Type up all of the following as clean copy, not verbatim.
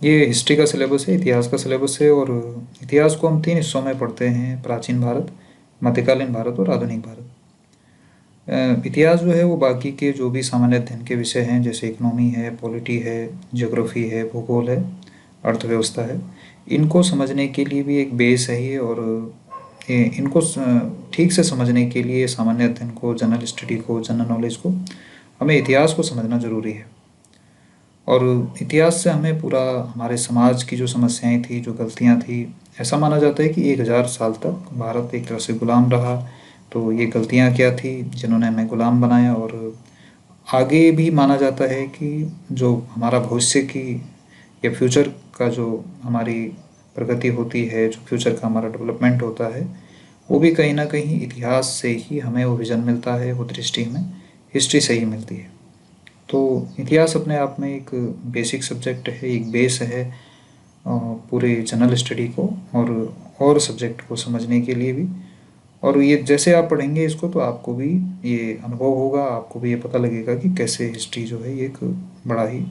ये हिस्ट्री का सिलेबस है, इतिहास का सिलेबस है। और इतिहास को हम तीन हिस्सों में पढ़ते हैं: प्राचीन भारत, मध्यकालीन भारत और आधुनिक भारत। इतिहास जो है वो बाकी के जो भी सामान्य अध्ययन के विषय हैं, जैसे इकोनॉमी है, पॉलिटी है, ज्योग्राफी है, भूगोल है, अर्थव्यवस्था है, इनको समझने के लिए भी एक बेस है ये। और इनको ठीक से समझने के लिए सामान्य अध्ययन को, जनरल स्टडी को, जनरल नॉलेज को, हमें इतिहास को समझना ज़रूरी है। और इतिहास से हमें पूरा हमारे समाज की जो समस्याएं थी, जो गलतियां थी, ऐसा माना जाता है कि 1000 साल तक भारत एक तरह से गुलाम रहा। तो ये गलतियां क्या थी जिन्होंने हमें गुलाम बनाया। और आगे भी माना जाता है कि जो हमारा भविष्य की या फ्यूचर का जो हमारी प्रगति होती है, जो फ्यूचर का हमारा डेवलपमेंट होता है, वो भी कहीं ना कहीं इतिहास से ही हमें वो विज़न मिलता है, वो दृष्टि हमें हिस्ट्री से ही मिलती है। तो इतिहास अपने आप में एक बेसिक सब्जेक्ट है, एक बेस है पूरे जनरल स्टडी को और सब्जेक्ट को समझने के लिए भी। और ये जैसे आप पढ़ेंगे इसको तो आपको भी ये अनुभव होगा, आपको भी ये पता लगेगा कि कैसे हिस्ट्री जो है ये एक बड़ा ही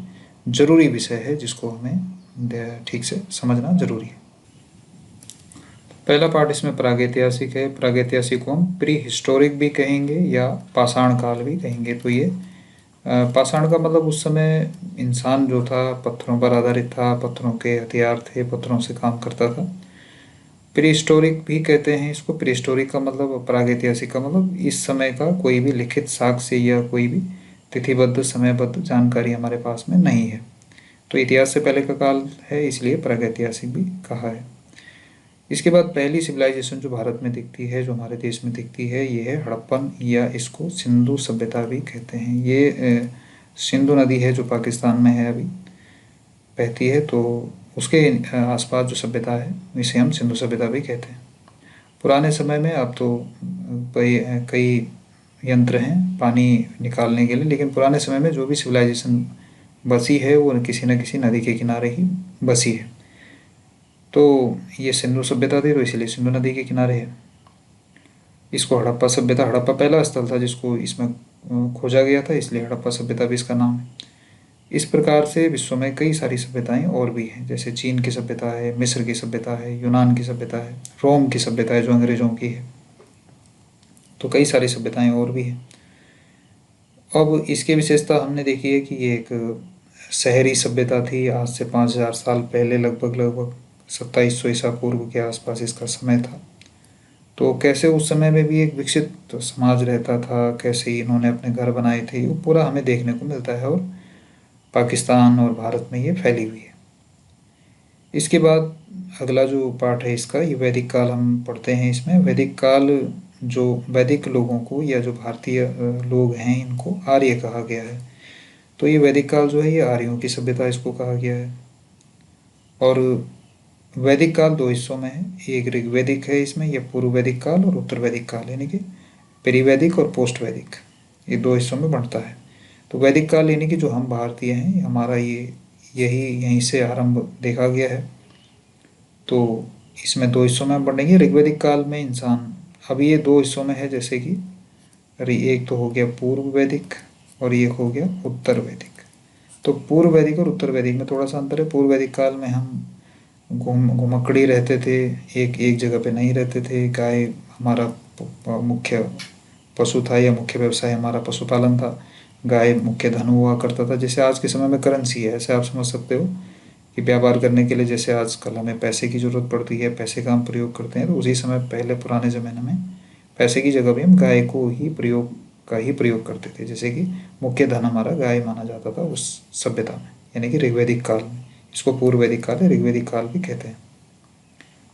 ज़रूरी विषय है जिसको हमें ठीक से समझना ज़रूरी है। पहला पार्ट इसमें प्रागैतिहासिक है। प्रागैतिहासिक को हम प्री हिस्टोरिक भी कहेंगे या पाषाण काल भी कहेंगे। तो ये पाषाण का मतलब उस समय इंसान जो था पत्थरों पर आधारित था, पत्थरों के हथियार थे, पत्थरों से काम करता था। प्री हिस्टोरिक भी कहते हैं इसको। प्री हिस्टोरिक का मतलब, प्रागैतिहासिक का मतलब इस समय का कोई भी लिखित साक्ष्य या कोई भी तिथिबद्ध समयबद्ध जानकारी हमारे पास में नहीं है। तो इतिहास से पहले का काल है, इसलिए प्रागैतिहासिक भी कहा है। इसके बाद पहली सिविलाइजेशन जो भारत में दिखती है, जो हमारे देश में दिखती है, ये है हड़प्पन, या इसको सिंधु सभ्यता भी कहते हैं। ये सिंधु नदी है जो पाकिस्तान में है अभी बहती है, तो उसके आसपास जो सभ्यता है इसे हम सिंधु सभ्यता भी कहते हैं। पुराने समय में अब तो कई कई यंत्र हैं पानी निकालने के लिए, लेकिन पुराने समय में जो भी सिविलाइजेशन बसी है वो किसी न किसी नदी के किनारे ही बसी है। तो ये सिंधु सभ्यता थी, तो इसीलिए सिंधु नदी के किनारे है। इसको हड़प्पा सभ्यता, हड़प्पा पहला स्थल था जिसको इसमें खोजा गया था, इसलिए हड़प्पा सभ्यता भी इसका नाम है। इस प्रकार से विश्व में कई सारी सभ्यताएं और भी हैं, जैसे चीन की सभ्यता है, मिस्र की सभ्यता है, यूनान की सभ्यता है, रोम की सभ्यता है जो अंग्रेजों की है। तो कई सारी सभ्यताएं और भी हैं। अब इसकी विशेषता हमने देखी है कि ये एक शहरी सभ्यता थी। आज से 5000 साल पहले, लगभग लगभग 2700 ईसा पूर्व के आसपास इसका समय था। तो कैसे उस समय में भी एक विकसित समाज रहता था, कैसे इन्होंने अपने घर बनाए थे, वो पूरा हमें देखने को मिलता है। और पाकिस्तान और भारत में ये फैली हुई है। इसके बाद अगला जो पार्ट है इसका, ये वैदिक काल हम पढ़ते हैं। इसमें वैदिक काल, जो वैदिक लोगों को या जो भारतीय लोग हैं इनको आर्य कहा गया है। तो ये वैदिक काल जो है ये आर्यों की सभ्यता इसको कहा गया है। और वैदिक काल दो हिस्सों में है, एक ऋग्वैदिक है इसमें, यह पूर्व वैदिक काल, और उत्तर वैदिक काल, यानी कि पेरीवैदिक और पोस्ट वैदिक, ये दो हिस्सों में बढ़ता है। तो वैदिक काल यानी कि जो हम भारतीय हैं, हमारा ये यही यहीं से आरंभ देखा गया है। तो इसमें दो हिस्सों में हम बढ़ेंगे। ऋग्वैदिक काल में इंसान, अब ये दो हिस्सों में है, जैसे कि एक तो हो गया पूर्व वैदिक और एक हो गया उत्तर वैदिक। तो पूर्व वैदिक और उत्तर वैदिक में थोड़ा सा अंतर है। पूर्व वैदिक काल में हम घुमक्कड़ी रहते थे, एक एक जगह पे नहीं रहते थे। गाय हमारा मुख्य पशु था, या मुख्य व्यवसाय हमारा पशुपालन था। गाय मुख्य धन हुआ करता था। जैसे आज के समय में करेंसी है, ऐसे आप समझ सकते हो कि व्यापार करने के लिए जैसे आजकल हमें पैसे की ज़रूरत पड़ती है, पैसे का हम प्रयोग करते हैं, तो उसी समय पहले पुराने ज़माने में पैसे की जगह भी हम गाय को ही प्रयोग करते थे। जैसे कि मुख्य धन हमारा गाय माना जाता था उस सभ्यता में, यानी कि ऋग्वैदिक काल में। इसको पूर्व वैदिक काल या ऋग्वैदिक काल भी कहते हैं।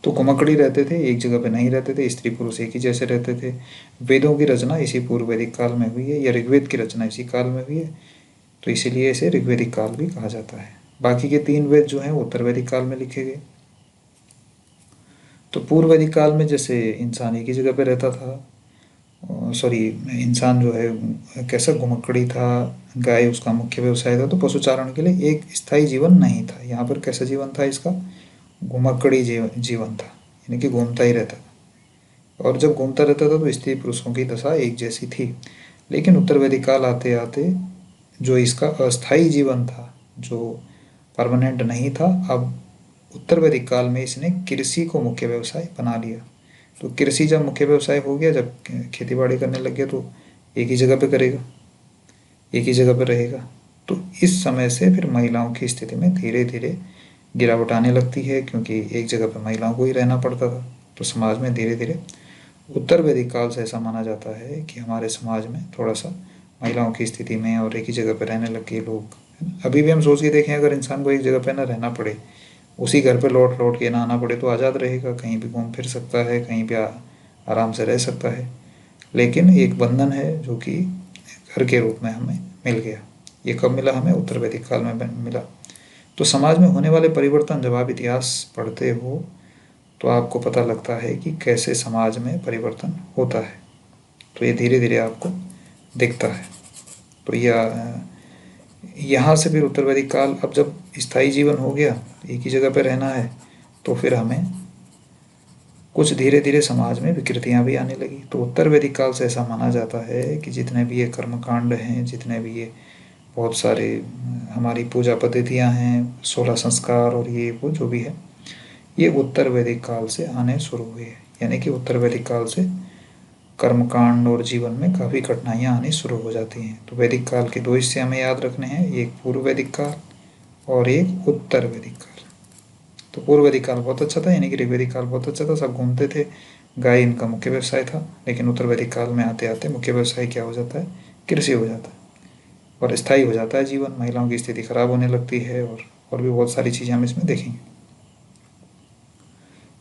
तो घुमक्कड़ी रहते थे, एक जगह पे नहीं रहते थे, स्त्री पुरुष एक ही जैसे रहते थे। वेदों की रचना इसी पूर्व वैदिक काल में हुई है, या ऋग्वेद की रचना इसी काल में हुई है, तो इसीलिए इसे ऋग्वैदिक काल भी कहा जाता है। बाकी के 3 वेद जो हैं वो उत्तर वैदिक काल में लिखे गए। तो पूर्व वैदिक काल में जैसे इंसान एक ही जगह पे रहता था, सॉरी, इंसान जो है कैसा घुमक्कड़ी था, गाय उसका मुख्य व्यवसाय था, तो पशुचारण के लिए एक स्थायी जीवन नहीं था। यहाँ पर कैसा जीवन था इसका, घुमक्कड़ी जीवन था, यानी कि घूमता ही रहता था। और जब घूमता रहता था तो स्त्री पुरुषों की दशा एक जैसी थी। लेकिन उत्तर वैदिक काल आते आते जो इसका अस्थायी जीवन था, जो परमानेंट नहीं था। अब उत्तर वैदिक काल में इसने कृषि को मुख्य व्यवसाय बना लिया। तो कृषि जब मुख्य व्यवसाय हो गया, जब खेती बाड़ी करने लग गया, तो एक ही जगह पे करेगा, एक ही जगह पे रहेगा। तो इस समय से फिर महिलाओं की स्थिति में धीरे धीरे गिरावट आने लगती है, क्योंकि एक जगह पर महिलाओं को ही रहना पड़ता था। तो समाज में धीरे धीरे उत्तर वैदिक काल से ऐसा माना जाता है कि हमारे समाज में थोड़ा सा महिलाओं की स्थिति में और एक ही जगह पर रहने लग गए लोग। अभी भी हम सोच के देखें, अगर इंसान को एक जगह पर ना रहना पड़े, उसी घर पे लौट लौट के ना आना पड़े, तो आज़ाद रहेगा, कहीं भी घूम फिर सकता है, कहीं भी आराम से रह सकता है। लेकिन एक बंधन है जो कि घर के रूप में हमें मिल गया। ये कब मिला हमें? उत्तर वैदिक काल में मिला। तो समाज में होने वाले परिवर्तन जब आप इतिहास पढ़ते हो तो आपको पता लगता है कि कैसे समाज में परिवर्तन होता है। तो ये धीरे धीरे आपको दिखता है। तो यह यहाँ से फिर उत्तर वैदिक काल, अब जब स्थायी जीवन हो गया, एक ही जगह पर रहना है, तो फिर हमें कुछ धीरे धीरे समाज में विकृतियाँ भी आने लगी। तो उत्तर वैदिक काल से ऐसा माना जाता है कि जितने भी ये कर्मकांड हैं, जितने भी ये बहुत सारे हमारी पूजा पद्धतियाँ हैं, 16 संस्कार और ये वो जो भी है, ये उत्तर वैदिक काल से आने शुरू हुए। यानी कि उत्तर वैदिक काल से कर्मकांड और जीवन में काफ़ी कठिनाइयाँ आनी शुरू हो जाती हैं। तो वैदिक काल के दो हिस्से हमें याद रखने हैं, एक पूर्व वैदिक काल और एक उत्तर वैदिक काल। तो पूर्व वैदिक काल बहुत अच्छा था, यानी कि ऋग्वैदिक काल बहुत अच्छा था, सब घूमते थे, गाय इनका मुख्य व्यवसाय था। लेकिन उत्तर वैदिक काल में आते आते मुख्य व्यवसाय क्या हो जाता है? कृषि हो जाता है और स्थायी हो जाता है जीवन। महिलाओं की स्थिति खराब होने लगती है और भी बहुत सारी चीज़ें हम इसमें देखेंगे।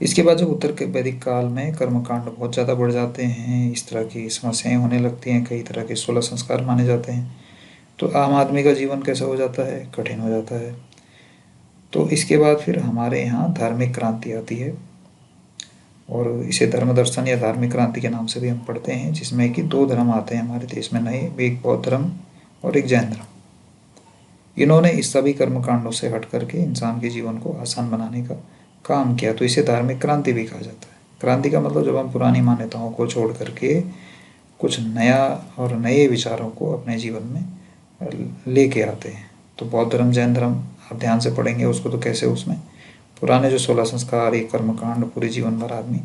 इसके बाद जब उत्तर के वैदिक काल में कर्मकांड बहुत ज़्यादा बढ़ जाते हैं, इस तरह की समस्याएं होने लगती हैं, कई तरह के 16 संस्कार माने जाते हैं, तो आम आदमी का जीवन कैसा हो जाता है? कठिन हो जाता है। तो इसके बाद फिर हमारे यहाँ धार्मिक क्रांति आती है, और इसे धर्म दर्शन या धार्मिक क्रांति के नाम से भी हम पढ़ते हैं, जिसमें कि दो धर्म आते हैं हमारे देश में नए, एक बौद्ध धर्म और एक जैन धर्म। इन्होंने इस सभी कर्मकांडों से हट करके इंसान के जीवन को आसान बनाने का काम किया। तो इसे धार्मिक क्रांति भी कहा जाता है। क्रांति का मतलब जब हम पुरानी मान्यताओं को छोड़ करके कुछ नया और नए विचारों को अपने जीवन में लेके आते हैं। तो बौद्ध धर्म, जैन धर्म आप ध्यान से पढ़ेंगे उसको, तो कैसे उसमें पुराने जो 16 संस्कार, एक कर्मकांड, पूरे जीवन भर आदमी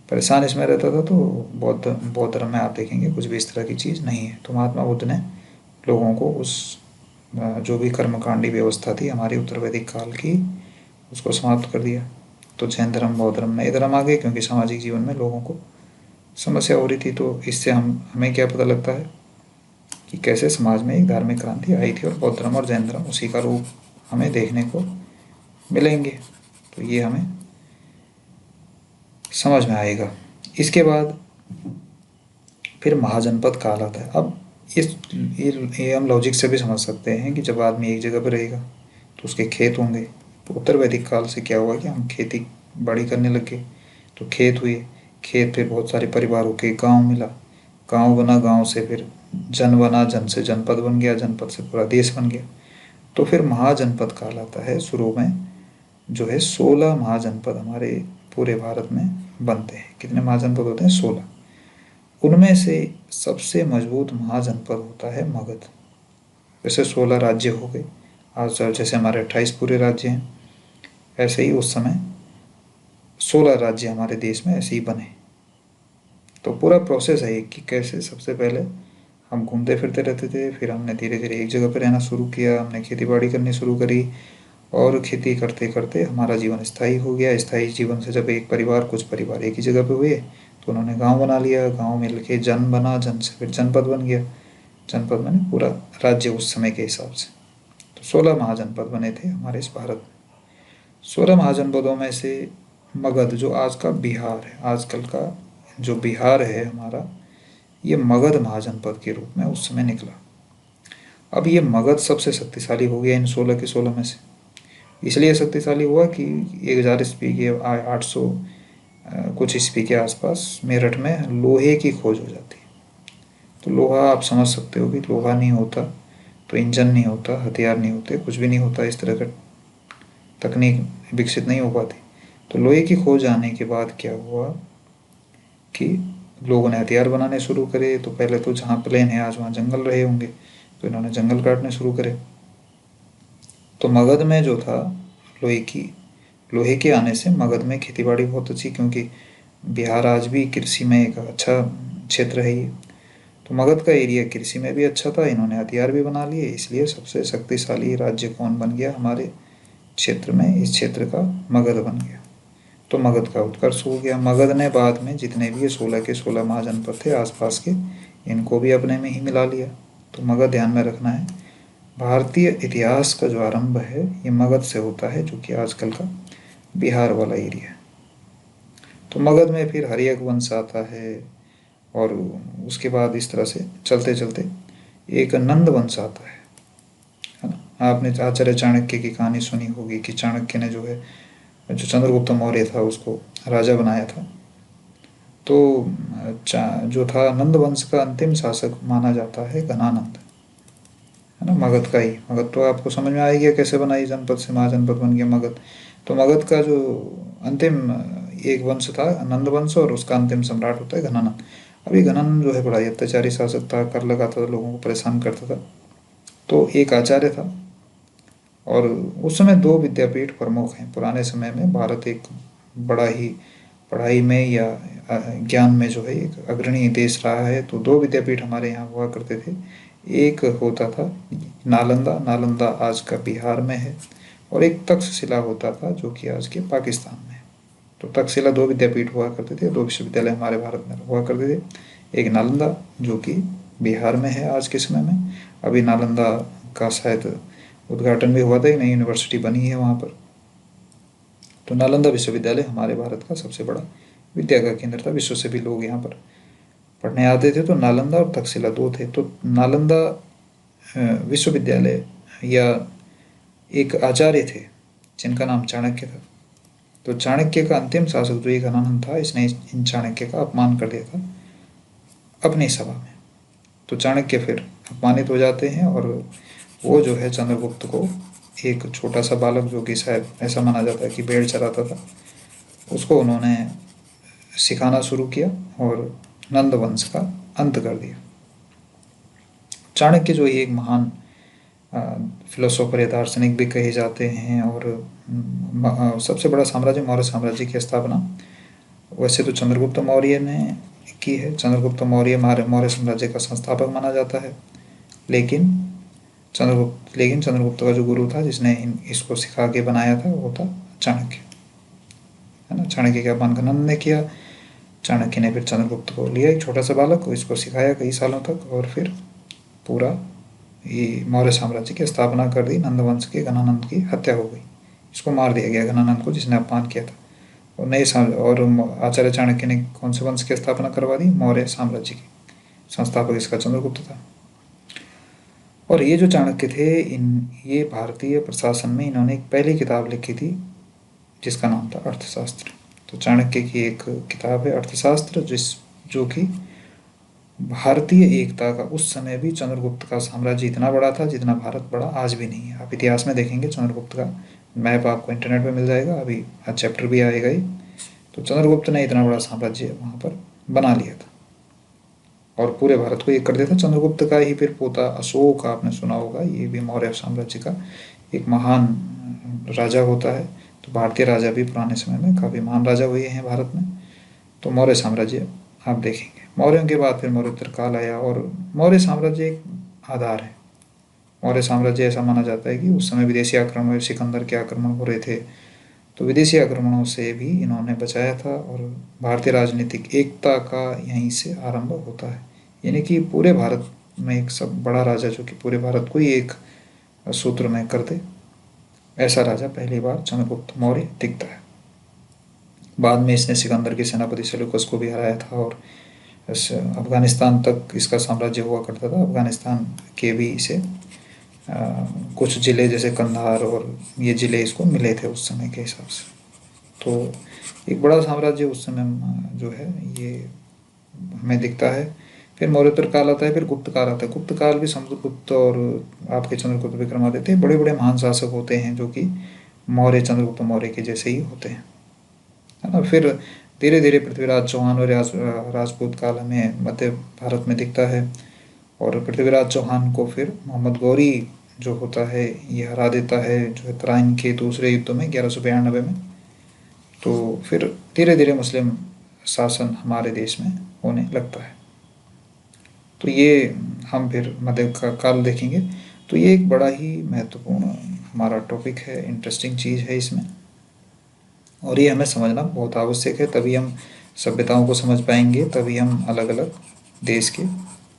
परेशान इसमें रहता था। तो बौद्ध धर्म में आप देखेंगे कुछ भी इस तरह की चीज़ नहीं है। तो महात्मा बुद्ध ने लोगों को उस जो भी कर्मकांडी व्यवस्था थी हमारी उत्तर वैदिक काल की, उसको समाप्त कर दिया। तो जैन धर्म, बौद्ध धर्म, नए धर्म आ गए, क्योंकि सामाजिक जीवन में लोगों को समस्या हो रही थी। तो इससे हमें क्या पता लगता है कि कैसे समाज में एक धार्मिक क्रांति आई थी, और बौद्ध धर्म और जैन धर्म उसी का रूप हमें देखने को मिलेंगे। तो ये हमें समझ में आएगा। इसके बाद फिर महाजनपद काल आता है। अब ये हम लॉजिक से भी समझ सकते हैं कि जब आदमी एक जगह पर रहेगा तो उसके खेत होंगे। तो उत्तर वैदिक काल से क्या हुआ कि हम खेती बाड़ी करने लग गए, तो खेत हुए, खेत पे बहुत सारे परिवारों के गांव मिला, गांव बना, गांव से फिर जन बना, जन से जनपद बन गया, जनपद से पूरा देश बन गया। तो फिर महाजनपद काल आता है। शुरू में जो है 16 महाजनपद हमारे पूरे भारत में बनते हैं। कितने महाजनपद होते हैं? 16। उनमें से सबसे मजबूत महाजनपद होता है मगध। जैसे 16 राज्य हो गए, आज जैसे हमारे 28 पूरे राज्य हैं, ऐसे ही उस समय 16 राज्य हमारे देश में ऐसे ही बने। तो पूरा प्रोसेस है कि कैसे सबसे पहले हम घूमते फिरते रहते थे, फिर हमने धीरे धीरे एक जगह पर रहना शुरू किया, हमने खेती बाड़ी करनी शुरू करी, और खेती करते करते हमारा जीवन स्थायी हो गया। स्थायी जीवन से जब एक परिवार, कुछ परिवार एक ही जगह पे हुए, तो उन्होंने गांव बना लिया, गांव मिल के जन बना, जन से फिर जनपद बन गया, जनपद मैंने पूरा राज्य उस समय के हिसाब से। तो 16 महाजनपद बने थे हमारे इस भारत में। 16 महाजनपदों में से मगध, जो आज का बिहार है, आजकल का जो बिहार है हमारा, ये मगध महाजनपद के रूप में उस समय निकला। अब ये मगध सबसे शक्तिशाली हो गया इन 16 के 16 में से। इसलिए शक्तिशाली हुआ कि 1000 ईस्वी के 800 कुछ ईस्वी के आसपास मेरठ में लोहे की खोज हो जाती है। तो लोहा आप समझ सकते हो कि लोहा नहीं होता तो इंजन नहीं होता, हथियार नहीं होते, कुछ भी नहीं होता, इस तरह का तकनीक विकसित नहीं हो पाती। तो लोहे की खोज आने के बाद क्या हुआ कि लोगों ने हथियार बनाने शुरू करे। तो पहले तो जहाँ प्लेन है आज वहाँ जंगल रहे होंगे, तो इन्होंने जंगल काटने शुरू करे। तो मगध में जो था लोहे के आने से मगध में खेतीबाड़ी बहुत अच्छी, क्योंकि बिहार आज भी कृषि में एक अच्छा क्षेत्र है ये। तो मगध का एरिया कृषि में भी अच्छा था, इन्होंने हथियार भी बना लिए, इसलिए सबसे शक्तिशाली राज्य कौन बन गया हमारे क्षेत्र में, इस क्षेत्र का मगध बन गया। तो मगध का उत्कर्ष हो गया। मगध ने बाद में जितने भी ये 16 के 16 महाजनपद थे आसपास के, इनको भी अपने में ही मिला लिया। तो मगध ध्यान में रखना है। भारतीय इतिहास का जो आरंभ है ये मगध से होता है, जो कि आजकल का बिहार वाला एरिया है। तो मगध में फिर हर्यक वंश आता है, और उसके बाद इस तरह से चलते चलते एक नंद वंश आता है ना। आपने आचार्य चाणक्य की कहानी सुनी होगी कि चाणक्य ने जो है, जो चंद्रगुप्त मौर्य था उसको राजा बनाया था। तो जो था नंद वंश का अंतिम शासक माना जाता है घनानंद, है ना, मगध का ही। मगध तो आपको समझ में आ ही गया कैसे बना, ये जनपद से महाजनपद बन गया मगध। तो मगध का जो अंतिम एक वंश था नंद वंश, और उसका अंतिम सम्राट होता है घनानंद। अभी घनानंद जो है बड़ा ही अत्याचारी शासक था, कर लगाता था, लोगों को परेशान करता था। तो एक आचार्य था, और उस समय दो विद्यापीठ प्रमुख हैं पुराने समय में। भारत एक बड़ा ही पढ़ाई में या ज्ञान में जो है एक अग्रणी देश रहा है। तो दो विद्यापीठ हमारे यहाँ हुआ करते थे। एक होता था नालंदा, नालंदा आज का बिहार में है, और एक तक्षशिला होता था जो कि आज के पाकिस्तान में है। तो तक्षशिला दो विद्यापीठ हुआ करते थे, दो विश्वविद्यालय हमारे भारत में हुआ करते थे। एक नालंदा जो कि बिहार में है आज के समय में, अभी नालंदा का शायद उद्घाटन भी हुआ था, एक नई यूनिवर्सिटी बनी है वहाँ पर। तो नालंदा विश्वविद्यालय हमारे भारत का सबसे बड़ा विद्या का केंद्र था, विश्व से भी लोग यहाँ पर पढ़ने आते थे। तो नालंदा और तक्षशिला दो थे। तो नालंदा विश्वविद्यालय या एक आचार्य थे जिनका नाम चाणक्य था। तो चाणक्य का अंतिम शासक जो एक घनानंद था, इसने इन चाणक्य का अपमान कर दिया था अपनी सभा में। तो चाणक्य फिर अपमानित हो जाते हैं, और वो जो है चंद्रगुप्त को, एक छोटा सा बालक जो कि शायद ऐसा माना जाता है कि भेड़ चराता था, उसको उन्होंने सिखाना शुरू किया और नंद वंश का अंत कर दिया। चाणक्य जो एक महान फिलोसोफर या दार्शनिक भी कहे जाते हैं, और सबसे बड़ा साम्राज्य मौर्य साम्राज्य की स्थापना वैसे तो चंद्रगुप्त मौर्य ने की है। चंद्रगुप्त मौर्य मौर्य साम्राज्य का संस्थापक माना जाता है। लेकिन चंद्रगुप्त का जो गुरु था जिसने इसको सिखा के बनाया था वो था चाणक्य, है ना। चाणक्य का अपमान घनंद ने किया। चाणक्य ने फिर चंद्रगुप्त को लिया, एक छोटा सा बालक को, इसको सिखाया कई सालों तक, और फिर पूरा ये मौर्य साम्राज्य की स्थापना कर दी। नंदवंश के घनानंद की हत्या हो गई, इसको मार दिया गया घनानंद को जिसने अपमान किया था। और और आचार्य चाणक्य ने कौन से वंश की स्थापना करवा दी? मौर्य साम्राज्य की। संस्थापक इसका चंद्रगुप्त था। और ये जो चाणक्य थे, ये भारतीय प्रशासन में इन्होंने एक पहली किताब लिखी थी जिसका नाम था अर्थशास्त्र। तो चाणक्य की एक किताब है अर्थशास्त्र, जो कि भारतीय एकता का, उस समय भी चंद्रगुप्त का साम्राज्य इतना बड़ा था जितना भारत बड़ा आज भी नहीं है। आप इतिहास में देखेंगे चंद्रगुप्त का मैप आपको इंटरनेट पे मिल जाएगा, अभी चैप्टर भी आएगा ही। तो चंद्रगुप्त ने इतना बड़ा साम्राज्य वहाँ पर बना लिया था और पूरे भारत को एक कर दिया था। चंद्रगुप्त का ही फिर पोता अशोक, आपने सुना होगा, ये भी मौर्य साम्राज्य का एक महान राजा होता है। तो भारतीय राजा भी पुराने समय में काफ़ी महान राजा हुए हैं भारत में। तो मौर्य साम्राज्य आप देखेंगे। मौर्यों के बाद फिर मौर्योत्तर काल आया, और मौर्य साम्राज्य एक आधार है। मौर्य साम्राज्य ऐसा माना जाता है कि उस समय विदेशी आक्रमण, सिकंदर के आक्रमण हो रहे थे, तो विदेशी आक्रमणों से भी इन्होंने बचाया था। और भारतीय राजनीतिक एकता का यहीं से आरंभ होता है, यानी कि पूरे भारत में एक सब बड़ा राजा जो कि पूरे भारत को ही एक सूत्र में कर दे, ऐसा राजा पहली बार चंद्रगुप्त मौर्य दिखता है। बाद में इसने सिकंदर के सेनापति सेल्यूकस को भी हराया था, और अफगानिस्तान तक इसका साम्राज्य हुआ करता था। अफगानिस्तान के भी इसे कुछ ज़िले जैसे कंधार और ये ज़िले इसको मिले थे उस समय के हिसाब से। तो एक बड़ा साम्राज्य उस समय जो है ये हमें दिखता है। फिर मौर्योत्तर काल आता है, फिर गुप्त काल आता है। गुप्त काल भी समुद्रगुप्त और आपके चंद्रगुप्त विक्रमादित्य बड़े बड़े महान शासक होते हैं जो कि मौर्य चंद्रगुप्त मौर्य के जैसे ही होते हैं, है ना। फिर धीरे धीरे पृथ्वीराज चौहान और राजपूत काल हमें मध्य भारत में दिखता है, और पृथ्वीराज चौहान को फिर मोहम्मद गौरी जो होता है ये हरा देता है जो है तराइन के दूसरे युद्ध में 1192 में। तो फिर धीरे धीरे मुस्लिम शासन हमारे देश में होने लगता है। तो ये हम फिर मध्य का काल देखेंगे। तो ये एक बड़ा ही महत्वपूर्ण हमारा टॉपिक है, इंटरेस्टिंग चीज़ है इसमें, और ये हमें समझना बहुत आवश्यक है। तभी हम सभ्यताओं को समझ पाएंगे, तभी हम अलग अलग देश के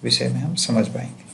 विषय में हम समझ पाएंगे।